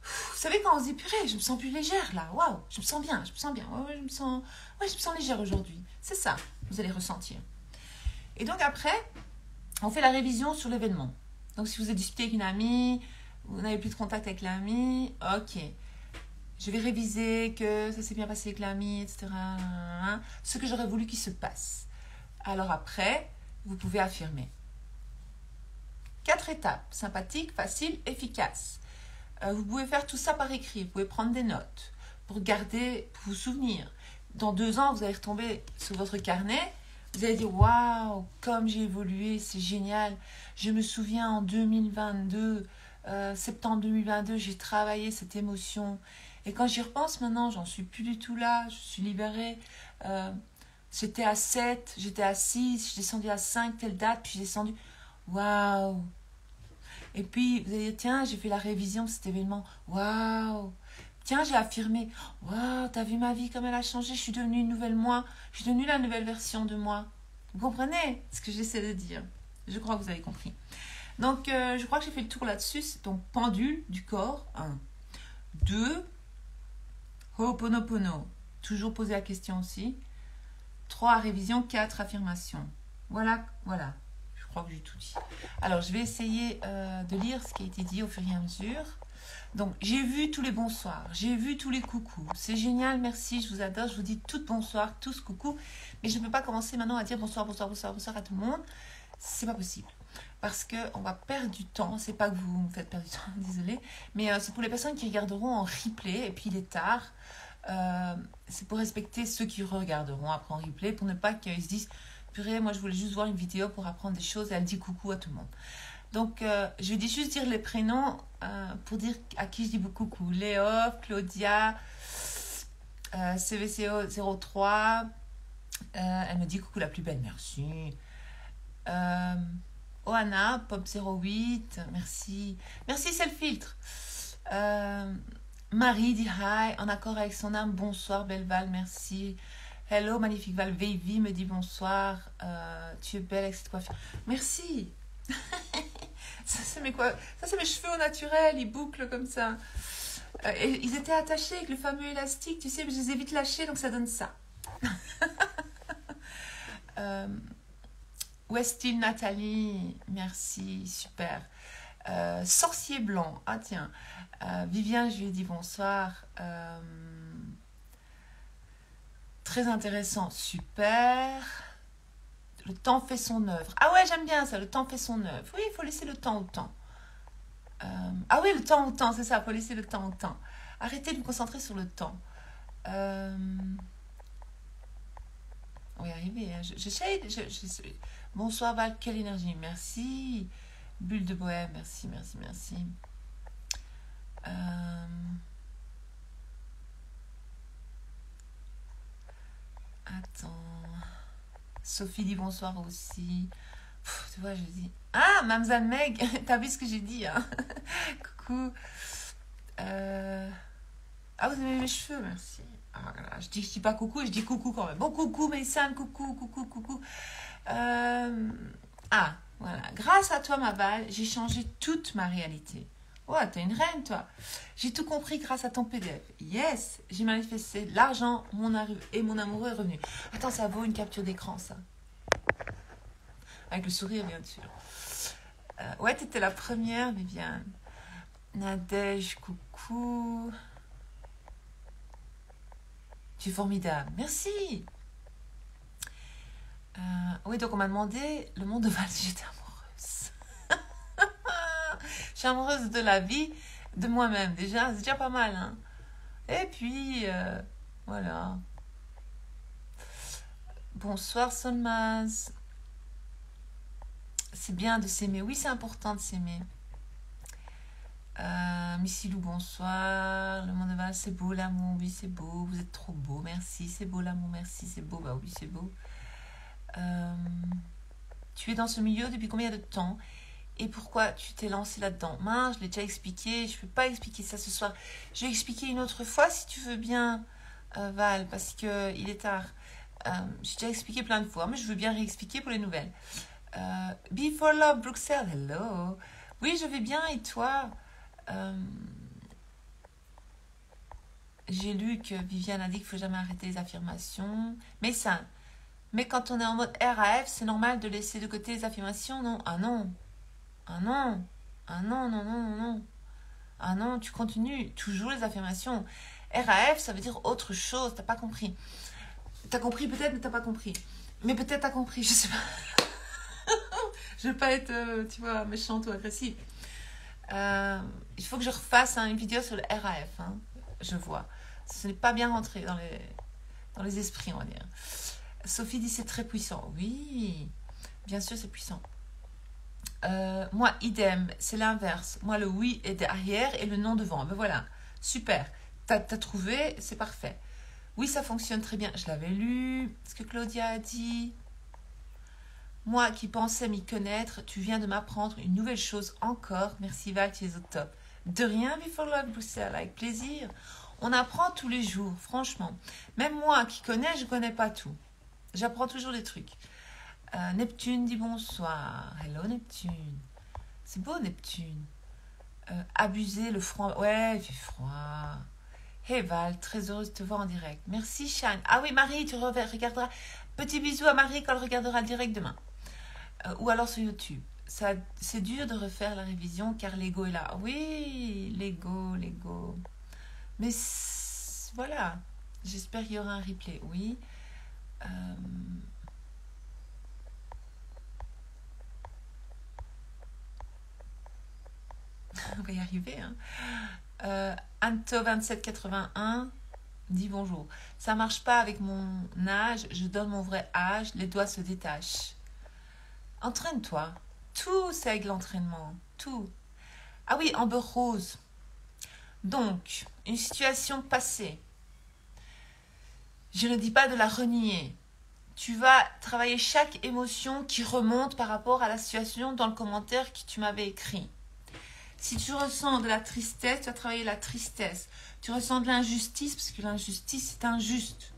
Vous savez, quand on se dit, purée, je me sens plus légère là, waouh, je me sens bien, ouais, je me sens légère aujourd'hui. C'est ça, vous allez ressentir. Et donc après, on fait la révision sur l'événement. Donc si vous êtes disputé avec une amie, vous n'avez plus de contact avec l'amie, ok. Je vais réviser que ça s'est bien passé avec l'amie, etc. Ce que j'aurais voulu qu'il se passe. Alors après, vous pouvez affirmer. 4 étapes, sympathiques, faciles, efficaces. Vous pouvez faire tout ça par écrit, vous pouvez prendre des notes pour garder, pour vous souvenir. Dans 2 ans, vous allez retomber sur votre carnet, vous allez dire « Waouh, comme j'ai évolué, c'est génial. Je me souviens en 2022, septembre 2022, j'ai travaillé cette émotion. Et quand j'y repense maintenant, j'en suis plus du tout là, je suis libérée. J'étais à 7, j'étais à 6, je suis descendue à 5, telle date, puis je suis descendue. Waouh !» Et puis, vous allez dire, tiens, j'ai fait la révision de cet événement. Waouh! Tiens, j'ai affirmé. Waouh, t'as vu ma vie, comme elle a changé. Je suis devenue une nouvelle moi. Je suis devenue la nouvelle version de moi. Vous comprenez ce que j'essaie de dire? Je crois que vous avez compris. Donc, je crois que j'ai fait le tour là-dessus. Donc, pendule du corps. 1. 2. Ho'oponopono. Toujours poser la question aussi. 3. Révision. 4. Affirmation. Voilà. Je crois que j'ai tout dit. Alors, je vais essayer de lire ce qui a été dit au fur et à mesure. Donc, j'ai vu tous les bonsoirs, j'ai vu tous les coucous. C'est génial, merci, je vous adore, je vous dis toutes bonsoir, tous coucou. Mais je ne peux pas commencer maintenant à dire bonsoir à tout le monde. C'est pas possible. Parce qu'on va perdre du temps. C'est pas que vous me faites perdre du temps, désolé. Mais c'est pour les personnes qui regarderont en replay, et puis il est tard. C'est pour respecter ceux qui regarderont après en replay, pour ne pas qu'ils se disent purée, moi je voulais juste voir une vidéo pour apprendre des choses et elle dit coucou à tout le monde. Donc je vais juste dire les prénoms pour dire à qui je dis coucou. Léof, Claudia, CVCO03, elle me dit coucou la plus belle, merci. Oana, Pop08, merci. Merci, c'est le filtre. Marie dit hi, en accord avec son âme, bonsoir Belleval, merci. Hello, magnifique Val, Veivi me dit bonsoir, tu es belle avec cette coiffure. Merci. Ça c'est mes cheveux au naturel, ils bouclent comme ça. Et ils étaient attachés avec le fameux élastique, tu sais, mais je les ai vite lâchés, donc ça donne ça. Westine Nathalie, merci, super. Sorcier blanc, ah tiens. Vivien, je lui ai dit bonsoir. Très intéressant, super. Le temps fait son œuvre. Ah ouais, j'aime bien ça, le temps fait son œuvre. Oui, il faut laisser le temps au temps. Ah oui, le temps au temps, c'est ça, il faut laisser le temps au temps. Arrêtez de vous concentrer sur le temps. Euh, on va y arriver. Hein. J'essaye. Bonsoir Val, quelle énergie. Merci. Bulle de bohème, merci, merci, merci. Attends. Sophie dit bonsoir aussi. Tu vois, je dis. Ah, Mamzane Meg, t'as vu ce que j'ai dit, hein. Coucou. Ah, vous aimez mes cheveux, merci. Ah, voilà. Je dis pas coucou, je dis coucou quand même. Bon, coucou, Maïsan, coucou, coucou, coucou. Ah, voilà. Grâce à toi, ma balle, j'ai changé toute ma réalité. Ouais, t'es une reine, toi. J'ai tout compris grâce à ton PDF. Yes, j'ai manifesté l'argent, et mon amoureux est revenu. Attends, ça vaut une capture d'écran, ça. Avec le sourire, bien sûr. Ouais, t'étais la première, Viviane. Nadège, coucou. Tu es formidable. Merci. Oui, donc on m'a demandé le monde de Val si j'étais amoureuse. Je suis amoureuse de la vie, de moi-même. Déjà, c'est déjà pas mal. Hein. Et puis, voilà. Bonsoir, Solmaz. C'est bien de s'aimer. Oui, c'est important de s'aimer. Missilou, bonsoir. Le monde de Val, c'est beau l'amour. Oui, c'est beau. Vous êtes trop beau. Merci. C'est beau l'amour. Merci. C'est beau. Bah oui, c'est beau. Tu es dans ce milieu depuis combien de temps et pourquoi tu t'es lancé là-dedans? Mince, je l'ai déjà expliqué. Je ne peux pas expliquer ça ce soir. Je vais expliquer une autre fois si tu veux bien, Val, parce qu'il est tard. J'ai déjà expliqué plein de fois, mais je veux bien réexpliquer pour les nouvelles. Before Love, Bruxelles, hello. Oui, je vais bien, et toi? J'ai lu que Viviane a dit qu'il ne faut jamais arrêter les affirmations. Mais quand on est en mode RAF, c'est normal de laisser de côté les affirmations, non? Ah non. Ah non. Ah non, non, non, non, non. Ah non, tu continues toujours les affirmations. RAF, ça veut dire autre chose, t'as pas compris. T'as compris peut-être, mais t'as pas compris. Mais peut-être t'as compris, je sais pas. Je veux pas être, tu vois, méchante ou agressive. Il faut que je refasse une vidéo sur le RAF, hein, je vois. Ce n'est pas bien rentré dans les esprits, on va dire. Sophie dit c'est très puissant. Oui, bien sûr c'est puissant. Moi, idem, c'est l'inverse. Moi, le oui est derrière et le non devant. Ben voilà, super. T'as trouvé, c'est parfait. Oui, ça fonctionne très bien. Je l'avais lu, ce que Claudia a dit. Moi qui pensais m'y connaître, tu viens de m'apprendre une nouvelle chose encore. Merci Val, tu es au top. De rien, Before Love Bruxelles, avec plaisir. On apprend tous les jours, franchement. Même moi qui connais, je ne connais pas tout. J'apprends toujours des trucs. Neptune dit bonsoir. Hello Neptune. C'est beau Neptune. Abuser le froid. Ouais, il fait froid. Hey Val, très heureuse de te voir en direct. Merci Shane. Ah oui Marie, tu regarderas. Petit bisou à Marie quand elle regardera le direct demain. Ou alors sur YouTube. C'est dur de refaire la révision car l'ego est là. Oui, l'ego. Mais voilà. J'espère qu'il y aura un replay. Oui. On va y arriver. Hein. Anto2781 dit bonjour. Ça marche pas avec mon âge. Je donne mon vrai âge. Les doigts se détachent. Entraîne-toi. Tout, c'est avec l'entraînement. Tout. Ah oui, Amber Rose. Donc, une situation passée. Je ne dis pas de la renier. Tu vas travailler chaque émotion qui remonte par rapport à la situation dans le commentaire que tu m'avais écrit. Si tu ressens de la tristesse, tu vas travailler la tristesse. Tu ressens de l'injustice, parce que l'injustice, c'est injuste.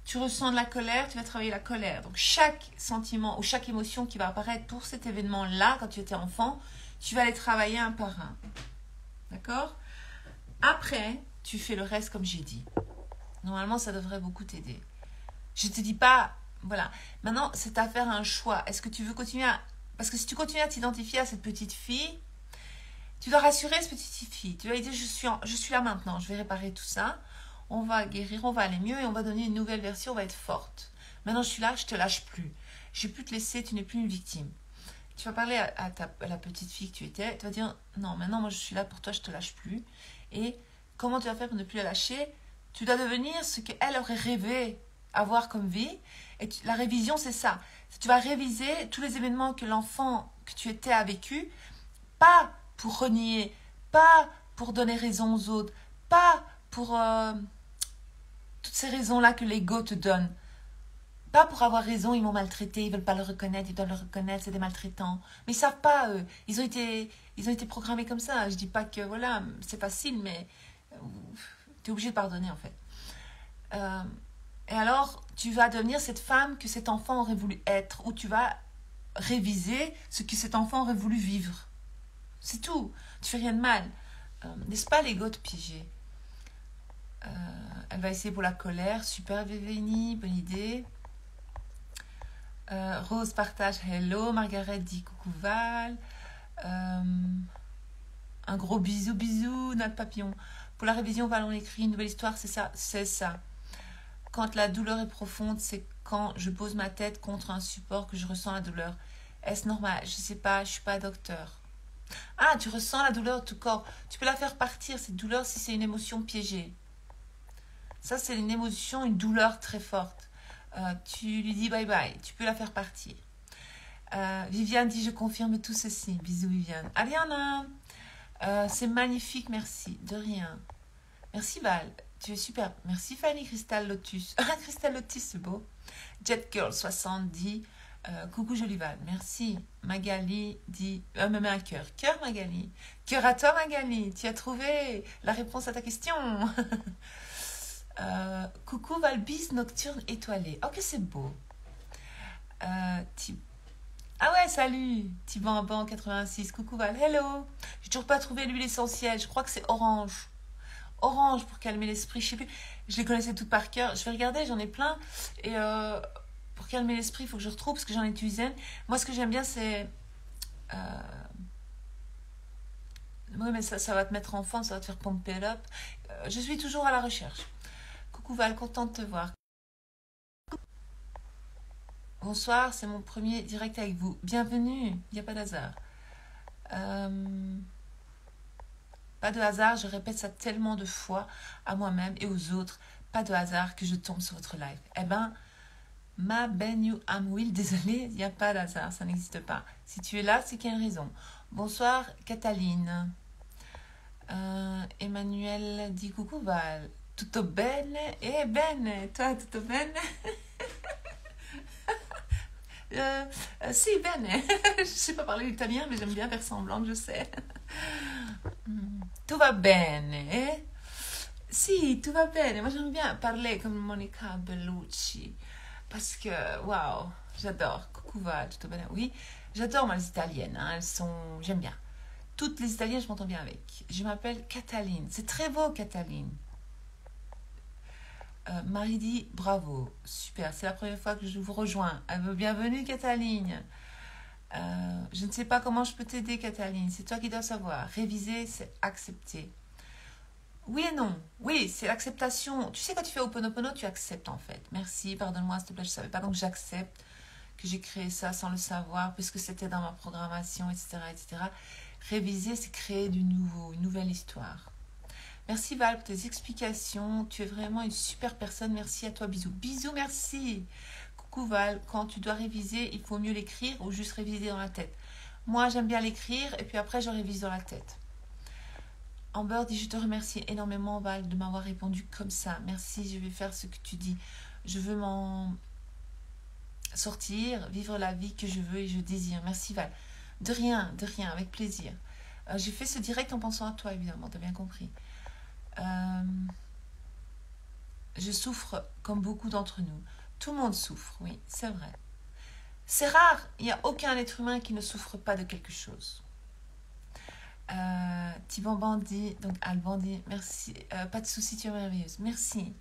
Tu ressens de la colère, tu vas travailler la colère. Donc, chaque sentiment ou chaque émotion qui va apparaître pour cet événement-là, quand tu étais enfant, tu vas les travailler un par un. D'accord? Après, tu fais le reste comme j'ai dit. Normalement, ça devrait beaucoup t'aider. Je ne te dis pas, voilà. Maintenant, c'est à faire un choix. Est-ce que tu veux continuer à... Parce que si tu continues à t'identifier à cette petite fille, tu dois rassurer cette petite fille. Tu dois lui dire, je suis là maintenant, je vais réparer tout ça. On va guérir, on va aller mieux et on va donner une nouvelle version, on va être forte. Maintenant, je suis là, je ne te lâche plus. je ne vais plus te laisser, tu n'es plus une victime. Tu vas parler à la petite fille que tu étais, tu vas dire, non, maintenant moi je suis là pour toi, je ne te lâche plus. Et comment tu vas faire pour ne plus la lâcher? Tu dois devenir ce qu'elle aurait rêvé avoir comme vie. Et la révision, c'est ça. Tu vas réviser tous les événements que l'enfant que tu étais a vécu, pas pour renier, pas pour donner raison aux autres, pas pour toutes ces raisons-là que l'ego te donne. Pas pour avoir raison, ils m'ont maltraité, ils veulent pas le reconnaître, ils doivent le reconnaître, c'est des maltraitants. Mais ils savent pas, eux. Ils ont été programmés comme ça. Je dis pas que, voilà, c'est facile, mais tu es obligé de pardonner, en fait. Et alors, tu vas devenir cette femme que cet enfant aurait voulu être, ou tu vas réviser ce que cet enfant aurait voulu vivre. C'est tout. Tu fais rien de mal. N'est-ce pas l'ego de piéger? Elle va essayer pour la colère. Super, Vévénie, bonne idée. Rose partage hello. Margaret dit coucou Val. Un gros bisou, Nat Papillon. Pour la révision, Val, on écrit une nouvelle histoire, c'est ça. Quand la douleur est profonde, c'est quand je pose ma tête contre un support que je ressens la douleur. Est-ce normal? Je sais pas, je suis pas docteur. Ah, tu ressens la douleur de ton corps. Tu peux la faire partir, cette douleur, si c'est une émotion piégée. Ça, c'est une émotion, une douleur très forte. Tu lui dis bye bye, tu peux la faire partir. Viviane dit, je confirme tout ceci. Bisous Viviane. Aliana, c'est magnifique, merci. De rien. Merci Val, tu es super. Merci Fanny, Crystal Lotus. Ah, Crystal Lotus, c'est beau. Jet Girl 70. Coucou jolie Val, merci. Magali dit, me met un cœur. Cœur Magali. Cœur à toi Magali, tu as trouvé la réponse à ta question. Coucou Valbis nocturne étoilée. Oh que c'est beau. Ah ouais, salut. Tiban 86. Coucou Val. Hello. J'ai toujours pas trouvé l'huile essentielle. Je crois que c'est orange. Orange pour calmer l'esprit. Je sais plus. Je les connaissais toutes par cœur. Je vais regarder, j'en ai plein. Et pour calmer l'esprit, il faut que je retrouve parce que j'en ai utilisé. Moi, ce que j'aime bien, c'est. Oui, mais ça va te mettre en forme, ça va te faire pump it up. Je suis toujours à la recherche. Coucou Val, contente de te voir. Bonsoir, c'est mon premier direct avec vous. Bienvenue, il n'y a pas d'hasard. Pas de hasard, je répète ça tellement de fois à moi-même et aux autres. Pas de hasard que je tombe sur votre live. Eh ben, ma Ben You Am Will, désolée, il n'y a pas d'hasard, ça n'existe pas. Si tu es là, c'est qu'il y a une raison. Bonsoir, Cataline. Emmanuel dit coucou Val. Tutto bene? Bene, toi, tutto bene? Si, bene. Je ne sais pas parler italien, mais j'aime bien faire semblant que je sais. Tout va bene? Si, tout va bene. Moi, j'aime bien parler comme Monica Bellucci. Parce que, waouh, j'adore. Coucou Val, tutto bene? Oui, j'adore, moi, les italiennes. Hein, j'aime bien. Toutes les italiennes, je m'entends bien avec. Je m'appelle Cataline. C'est très beau, Cataline. Marie dit bravo, super, c'est la première fois que je vous rejoins. Bienvenue Cataline. Je ne sais pas comment je peux t'aider Cataline, c'est toi qui dois savoir. Réviser, c'est accepter. Oui et non, oui, c'est l'acceptation. Tu sais, quand tu fais Ho'oponopono, tu acceptes en fait. Merci, pardonne-moi s'il te plaît, je ne savais pas, donc j'accepte que j'ai créé ça sans le savoir, puisque c'était dans ma programmation, etc., etc. Réviser, c'est créer du nouveau, une nouvelle histoire. Merci Val pour tes explications. Tu es vraiment une super personne. Merci à toi. Bisous. Bisous, merci. Coucou Val. Quand tu dois réviser, il faut mieux l'écrire ou juste réviser dans la tête. Moi, j'aime bien l'écrire et puis après, je révise dans la tête. Amber dit, je te remercie énormément Val de m'avoir répondu comme ça. Merci, je vais faire ce que tu dis. Je veux m'en sortir, vivre la vie que je veux et je désire. Merci Val. De rien, avec plaisir. J'ai fait ce direct en pensant à toi, évidemment, tu as bien compris. Je souffre comme beaucoup d'entre nous. Tout le monde souffre, oui, c'est vrai. C'est rare, il n'y a aucun être humain qui ne souffre pas de quelque chose. Thibaut Bandi, donc Alban dit, merci, pas de souci, tu es merveilleuse, merci.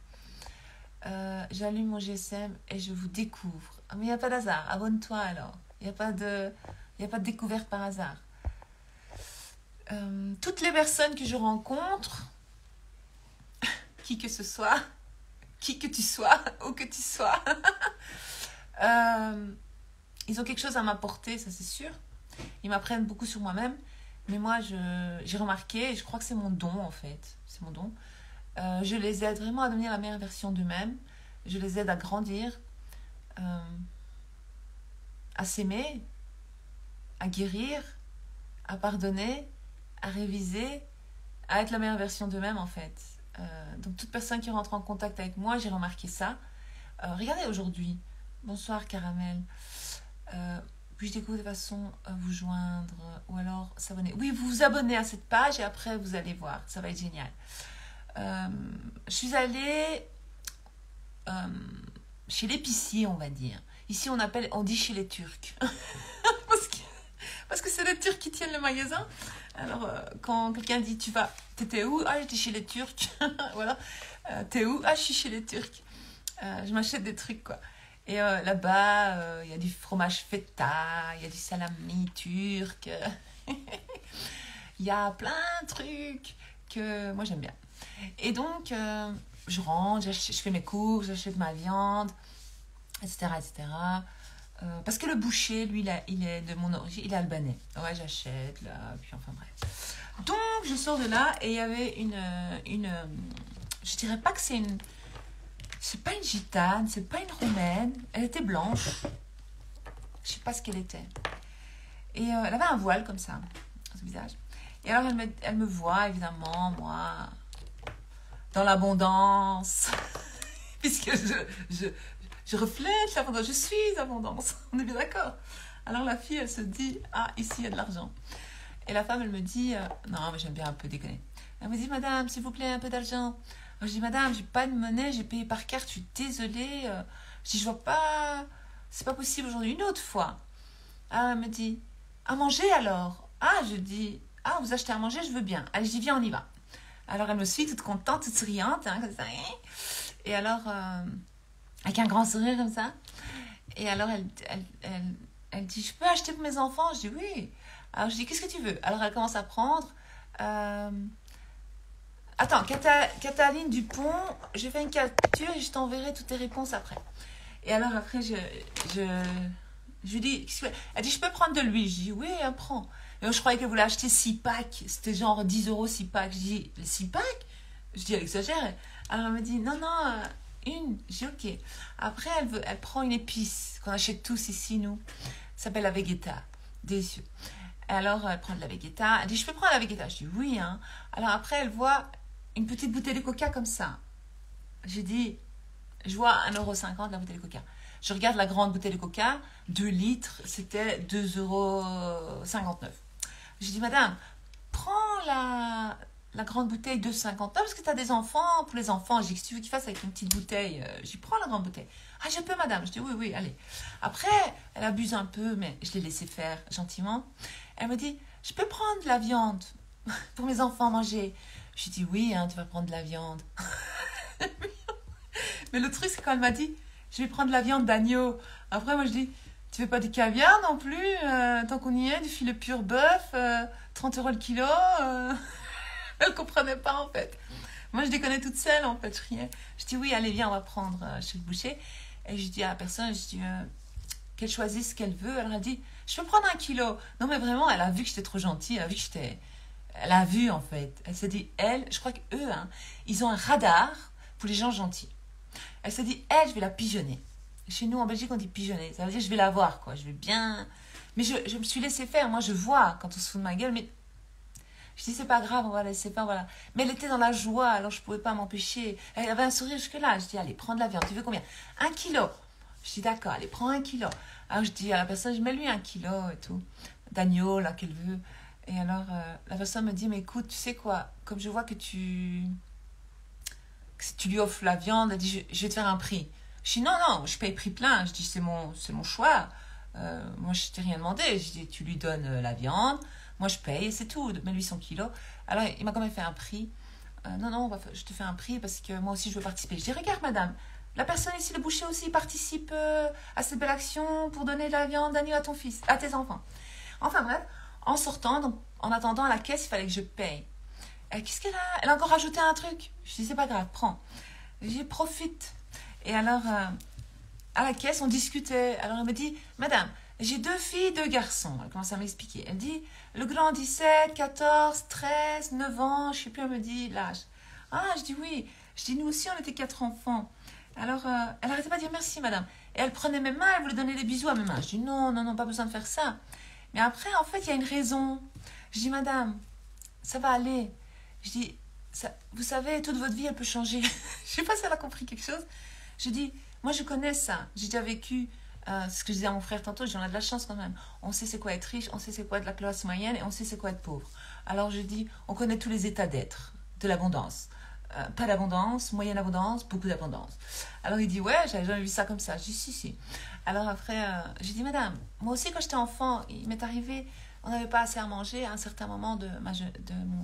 J'allume mon GSM et je vous découvre. Mais il n'y a pas d'hasard, abonne-toi alors. Il n'y a pas de découverte par hasard. Toutes les personnes que je rencontre, qui que ce soit, qui que tu sois, où que tu sois, ils ont quelque chose à m'apporter, ça c'est sûr. Ils m'apprennent beaucoup sur moi-même. Mais moi, j'ai remarqué, et je crois que c'est mon don en fait. C'est mon don. Je les aide vraiment à devenir la meilleure version d'eux-mêmes. Je les aide à grandir, à s'aimer, à guérir, à pardonner, à réviser, à être la meilleure version d'eux-mêmes en fait. Donc toute personne qui rentre en contact avec moi, j'ai remarqué ça. Regardez aujourd'hui. Bonsoir Caramel. Puis-je découvre de façon à vous joindre ou alors s'abonner. Oui, vous vous abonnez à cette page et après vous allez voir. Ça va être génial. Je suis allée chez l'épicier, on va dire. Ici, on dit chez les Turcs. parce que c'est les Turcs qui tiennent le magasin. Alors, quand quelqu'un dit, t'étais où? Ah, j'étais chez les Turcs. Voilà. T'es où? Ah, je suis chez les Turcs. Je m'achète des trucs, quoi. Et là-bas, il y a du fromage feta, il y a du salami turc. Il y a plein de trucs que moi, j'aime bien. Et donc, je rentre, je fais mes courses, j'achète ma viande, etc. etc. Parce que le boucher, lui, il est de mon origine, il est albanais. Ouais, j'achète, là, puis enfin bref. Donc, je sors de là et il y avait une je dirais pas que c'est pas une gitane, c'est pas une roumaine. Elle était blanche. Je sais pas ce qu'elle était. Et elle avait un voile comme ça, sur le visage. Et alors, elle me voit, évidemment, moi, dans l'abondance. Puisque je reflète l'abondance. Je suis l'abondance. On est bien d'accord. Alors, la fille, elle se dit, ah, ici, il y a de l'argent. Et la femme, elle me dit, non, mais j'aime bien un peu déconner. Elle me dit, madame, s'il vous plaît, un peu d'argent. Je dis, madame, j'ai pas de monnaie, j'ai payé par carte, je suis désolée. Je dis, je vois pas, c'est pas possible aujourd'hui. Une autre fois, elle me dit, à manger alors? Ah, je dis, ah, vous achetez à manger, je veux bien. Allez, je dis, viens, on y va. Alors, elle me suit, toute contente, toute souriante, hein, comme ça. Et alors, avec un grand sourire comme ça. Et alors, elle dit, je peux acheter pour mes enfants? Je dis, oui. Alors, je dis, qu'est-ce que tu veux? Alors, elle commence à prendre... Attends, Cataline Dupont, je fais une capture et je t'enverrai toutes tes réponses après. Et alors après, je lui dis, elle dit, je peux prendre de l'huile? Je dis, oui, elle prend. Et je croyais qu'elle voulait acheter 6 packs. C'était genre 10 € 6 packs. Je dis, 6 packs? Je dis, elle exagère. Alors elle me dit, non, une. Je dis, ok. Après, elle prend une épice qu'on achète tous ici, nous. Ça s'appelle la Vegeta. Délicieux. Alors, elle prend de la Vegeta. Elle dit, je peux prendre la Vegeta? Je dis, oui. Hein. Alors après, elle voit une petite bouteille de coca comme ça. J'ai dit, je vois 1,50 € la bouteille de coca. Je regarde la grande bouteille de coca, 2 litres, c'était 2,59 €. J'ai dit, madame, prends la grande bouteille de 2,59 € parce que tu as des enfants. Pour les enfants, j'ai dit, qu'est-ce que tu veux qu'ils fassent avec une petite bouteille? J'ai dit, prends la grande bouteille. Ah, je peux, madame. Je dis, oui, allez. Après, elle abuse un peu, mais je l'ai laissé faire gentiment. Elle me dit, je peux prendre de la viande pour mes enfants manger? Je dis, oui, hein, tu vas prendre de la viande. Mais le truc, c'est quand elle m'a dit, je vais prendre de la viande d'agneau. Après, moi, je dis, tu veux pas du caviar non plus? Tant qu'on y est, du filet pur bœuf, 30 € le kilo. Elle comprenait pas, en fait. Moi, je déconnais toute seule, en fait. Je riais. Je dis, oui, allez, viens, on va prendre chez le boucher. Et je dis à la personne, je dis, qu'elle choisisse ce qu'elle veut. Alors, elle dit, je peux prendre 1 kilo. Non, mais vraiment, elle a vu que j'étais trop gentille. Elle a vu que j'étais... Elle a vu, en fait. Elle s'est dit, je crois qu'eux, hein, ils ont un radar pour les gens gentils. Elle s'est dit, je vais la pigeonner. Chez nous, en Belgique, on dit pigeonner. Ça veut dire, je vais la voir, quoi. Je vais bien... Mais je me suis laissé faire. Moi, je vois quand on se fout de ma gueule. Mais je dis, c'est pas grave, on va laisser faire, voilà. Mais elle était dans la joie, alors je pouvais pas m'empêcher. Elle avait un sourire jusque-là. Je dis, allez, prends de la viande. Tu veux combien? 1 kilo. Je dis, d'accord, allez, prends 1 kilo. Alors, je dis à la personne, je mets lui 1 kilo et tout. D'agneau, là, qu'elle veut. Et alors, la personne me dit, mais écoute, tu sais quoi, comme je vois que tu lui offres la viande, elle dit, je vais te faire un prix. Je dis, non, je paye prix plein. Je dis, c'est mon choix. Moi, je t'ai rien demandé. Je dis, tu lui donnes la viande, moi je paye et c'est tout. Mets-lui 100 kilos. Alors, il m'a quand même fait un prix. Non, je te fais un prix parce que moi aussi, je veux participer. Je dis, regarde, madame, la personne ici, le boucher aussi, participe à cette belle action pour donner de la viande d'agneau à tes enfants. Enfin, bref. En sortant, donc, en attendant à la caisse, il fallait que je paye. Qu'est-ce qu'elle a? Elle a encore rajouté un truc. Je dis, c'est pas grave, prends. J'ai profite. Et alors, à la caisse, on discutait. Alors, elle me dit, madame, J'ai 2 filles, 2 garçons. Elle commence à m'expliquer. Elle dit, le grand 17, 14, 13, 9 ans, je ne sais plus, elle me dit l'âge. Ah, je dis oui. Je dis, nous aussi, on était 4 enfants. Alors, elle n'arrêtait pas de dire merci, madame. Et elle prenait mes mains, elle voulait donner des bisous à mes mains. Je dis, non, non, non, pas besoin de faire ça. Mais après, en fait, il y a une raison. Je dis, madame, ça va aller. Je dis, ça, vous savez, toute votre vie, elle peut changer. Je ne sais pas si elle a compris quelque chose. Je dis, moi, je connais ça. J'ai déjà vécu ce que je disais à mon frère tantôt. J'en ai de la chance quand même. On sait c'est quoi être riche, on sait c'est quoi être de la classe moyenne et on sait c'est quoi être pauvre. Alors, je dis, on connaît tous les états d'être de l'abondance. Pas d'abondance, moyenne abondance, beaucoup d'abondance. Alors il dit, ouais, j'avais jamais vu ça comme ça. Je dis, si, si. Alors après, j'ai dit, madame, moi aussi quand j'étais enfant, il m'est arrivé, on n'avait pas assez à manger à un certain moment de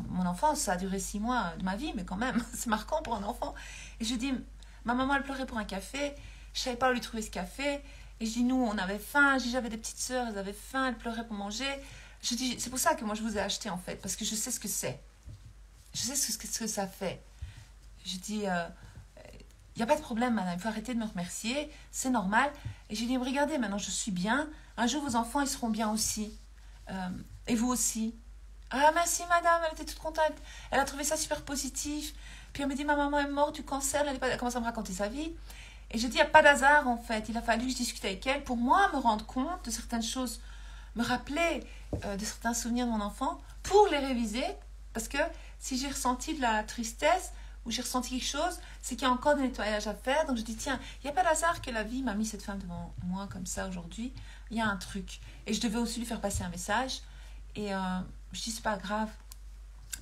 mon enfance. Ça a duré 6 mois de ma vie, mais quand même, c'est marquant pour un enfant. Et je dis, ma maman, elle pleurait pour un café. Je savais pas où lui trouver ce café. Et je dis, nous, on avait faim. Je dis, j'avais des petites sœurs, elles avaient faim, elles pleuraient pour manger. Je dis, c'est pour ça que moi, je vous ai acheté, en fait, parce que je sais ce que c'est. Je sais ce que ça fait. Je dis, il n'y a pas de problème, madame, il faut arrêter de me remercier, c'est normal. Et j'ai dit, regardez, maintenant je suis bien, un jour vos enfants, ils seront bien aussi. Et vous aussi. Ah, merci, madame, elle était toute contente. Elle a trouvé ça super positif. Puis elle me dit, ma maman est morte du cancer, elle commence à me raconter sa vie. Et je dis, il n'y a pas d'hasard, en fait. Il a fallu que je discute avec elle pour moi me rendre compte de certaines choses, me rappeler de certains souvenirs de mon enfant, pour les réviser. Parce que si j'ai ressenti de la tristesse, où j'ai ressenti quelque chose, c'est qu'il y a encore des nettoyages à faire. Donc je dis, tiens, il n'y a pas d'hasard que la vie m'a mis cette femme devant moi comme ça aujourd'hui. Il y a un truc. Et je devais aussi lui faire passer un message. Et je dis, c'est pas grave.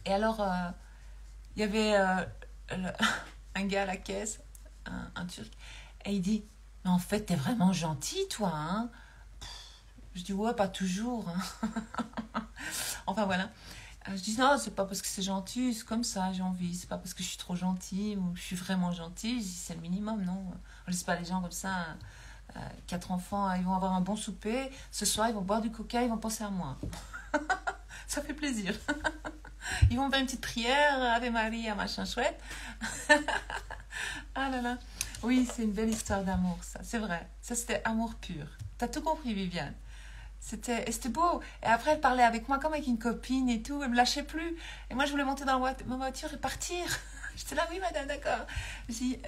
Et alors, il y avait un gars à la caisse, un Turc, et il dit, mais en fait, t'es vraiment gentil, toi, hein. Je dis, ouais, pas toujours. Hein. Enfin, voilà. Je dis non, c'est pas parce que c'est gentil, c'est comme ça, j'ai envie. C'est pas parce que je suis trop gentille ou je suis vraiment gentille. Je dis c'est le minimum, non. On laisse pas les gens comme ça. 4 enfants, ils vont avoir un bon souper. Ce soir, ils vont boire du coca, ils vont penser à moi. Ça fait plaisir. Ils vont faire une petite prière, Ave Maria, machin chouette. Ah là là. Oui, c'est une belle histoire d'amour, ça. C'est vrai. Ça, c'était amour pur. T'as tout compris, Viviane. C'était beau. Et après, elle parlait avec moi comme avec une copine et tout. Elle me lâchait plus. Et moi, je voulais monter dans ma voiture et partir. J'étais là, oui, madame, d'accord. Je dis,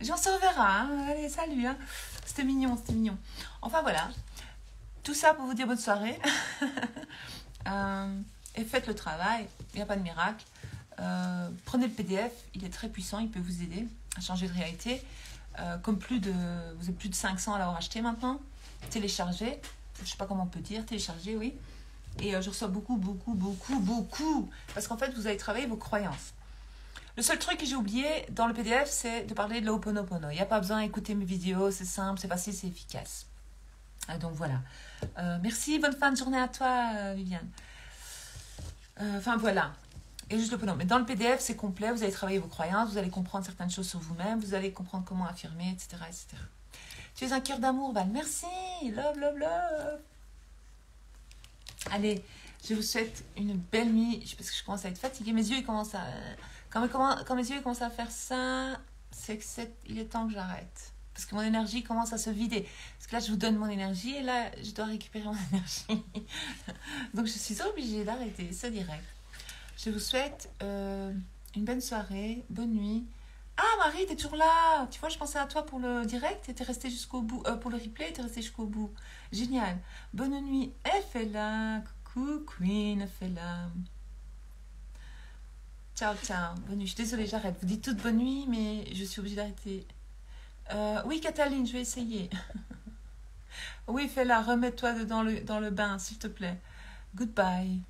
on se reverra. Hein. Allez, salut. Hein. C'était mignon, c'était mignon. Enfin, voilà. Tout ça pour vous dire bonne soirée. Et faites le travail. Il n'y a pas de miracle. Prenez le PDF. Il est très puissant. Il peut vous aider à changer de réalité. Comme vous êtes plus de 500 à l'avoir acheté maintenant. Téléchargez. Je ne sais pas comment on peut dire, télécharger, oui. Et je reçois beaucoup. Parce qu'en fait, vous allez travailler vos croyances. Le seul truc que j'ai oublié dans le PDF, c'est de parler de l'Ho'oponopono. Il n'y a pas besoin d'écouter mes vidéos, c'est simple, c'est facile, c'est efficace. Donc voilà. Merci, bonne fin de journée à toi, Viviane. Enfin voilà. Et juste l'Ho'oponopono. Mais dans le PDF, c'est complet, vous allez travailler vos croyances, vous allez comprendre certaines choses sur vous-même, vous allez comprendre comment affirmer, etc. etc. Tu es un cœur d'amour, Val. Merci. Love, love, love. Allez, je vous souhaite une belle nuit. Parce que je commence à être fatiguée. Mes yeux, ils commencent à... Quand mes yeux ils commencent à faire ça, c'est que il est temps que j'arrête. Parce que mon énergie commence à se vider. Parce que là, je vous donne mon énergie et là, je dois récupérer mon énergie. Donc, je suis obligée d'arrêter ce direct. Je vous souhaite une bonne soirée, bonne nuit. Ah, Marie, t'es toujours là. Tu vois, je pensais à toi pour le direct et t'es restée jusqu'au bout. Pour le replay, t'es restée jusqu'au bout. Génial. Bonne nuit. Fella. Coucou, Queen. Fella. Ciao, ciao. Bonne nuit. Je suis désolée, j'arrête. Vous dites toute bonne nuit, mais je suis obligée d'arrêter. Oui, Cataline, je vais essayer. Oui, Fella, remets-toi dans le bain, s'il te plaît. Goodbye.